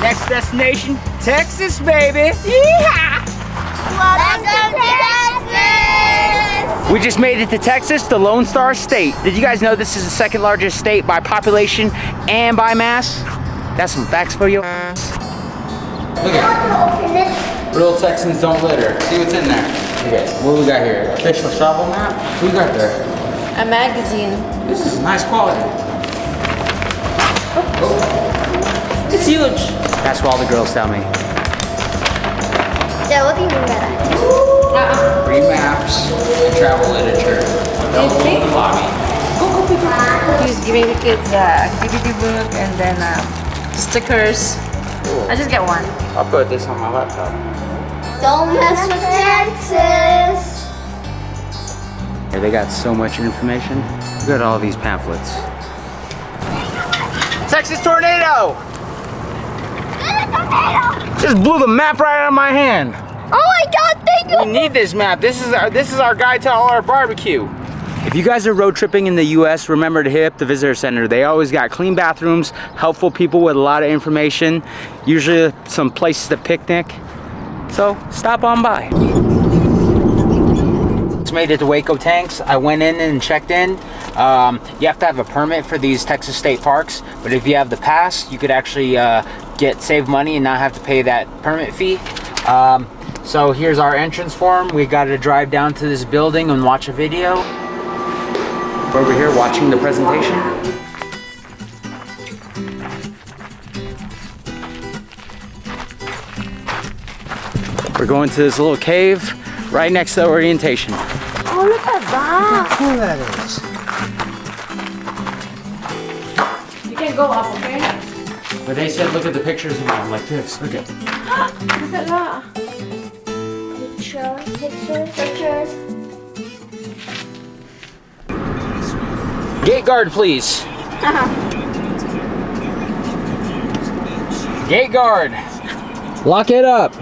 Next destination, Texas, baby. Yeehaw! Welcome to Texas! We just made it to Texas, the Lone Star State. Did you guys know this is the second largest state by population and by mass? That's some facts for you. Look at real Texans don't litter. See what's in there. Okay, what we got here? Official travel map? What we got there? A magazine. This is nice quality. Oh. It's huge. That's what all the girls tell me. Yeah, what do you mean by that? Free maps and travel literature. Available in the lobby. He's giving the kids an activity book and then stickers. Cool. I just get one. I'll put this on my laptop. Don't mess with Texas! Here, they got so much information. Look at all these pamphlets. Texas tornado! Just blew the map right out of my hand. Oh my god, thank you! We need this map. This is our guide to all our barbecue. If you guys are road tripping in the US, remember to hit up the visitor center. They always got clean bathrooms, helpful people with a lot of information, usually some places to picnic. So stop on by. Just made it to Hueco Tanks. I went in and checked in. You have to have a permit for these Texas state parks, but if you have the pass, you could actually save money and not have to pay that permit fee. So here's our entrance form. We got to drive down to this building and watch a video. We're over here watching the presentation. We're going to this little cave right next to orientation. Oh, look at that! How cool that is. You can go up, okay? But they said look at the pictures of them like this. Look at. Look at that. Pictures. Gate guard, please. Gate guard. Lock it up.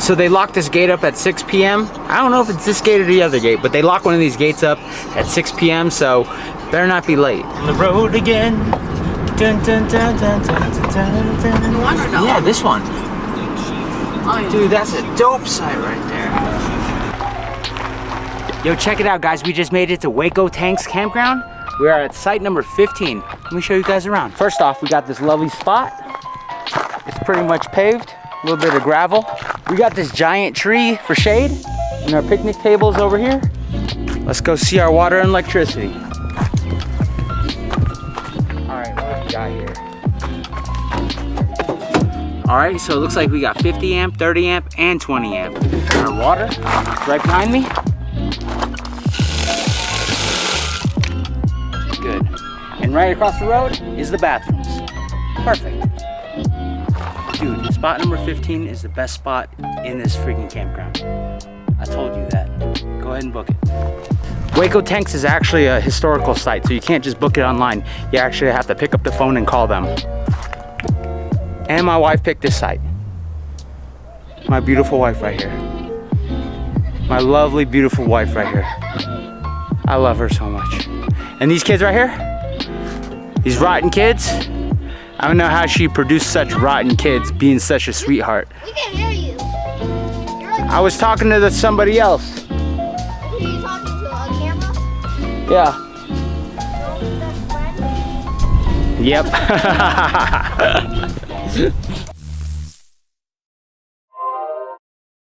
So they lock this gate up at 6 p.m. I don't know if it's this gate or the other gate, but they lock one of these gates up at 6 p.m. So better not be late. On the road again. Dun, dun, dun, dun, dun, dun, dun, dun. The one or the Yeah, this one. Oh, yeah. Dude, that's a dope site right there. Yo, check it out, guys. We just made it to Hueco Tanks Campground. We are at site number 15. Let me show you guys around. First off, we got this lovely spot. It's pretty much paved, a little bit of gravel. We got this giant tree for shade, and our picnic tables over here. Let's go see our water and electricity. All right, what do we got here? All right, so it looks like we got 50 amp, 30 amp, and 20 amp. Our water right behind me. Good. And right across the road is the bathrooms. Perfect. Dude, spot number 15 is the best spot in this freaking campground. I told you that. Go ahead and book it. Hueco Tanks is actually a historical site, so you can't just book it online. You actually have to pick up the phone and call them. And my wife picked this site. My beautiful wife right here. My lovely, beautiful wife right here. I love her so much. And these kids right here, these rotten kids, I don't know how she produced such rotten kids being such a sweetheart. We can hear you. You're like, I was talking to somebody else. are you talking to a camera? Yeah. Your best friend? Yep.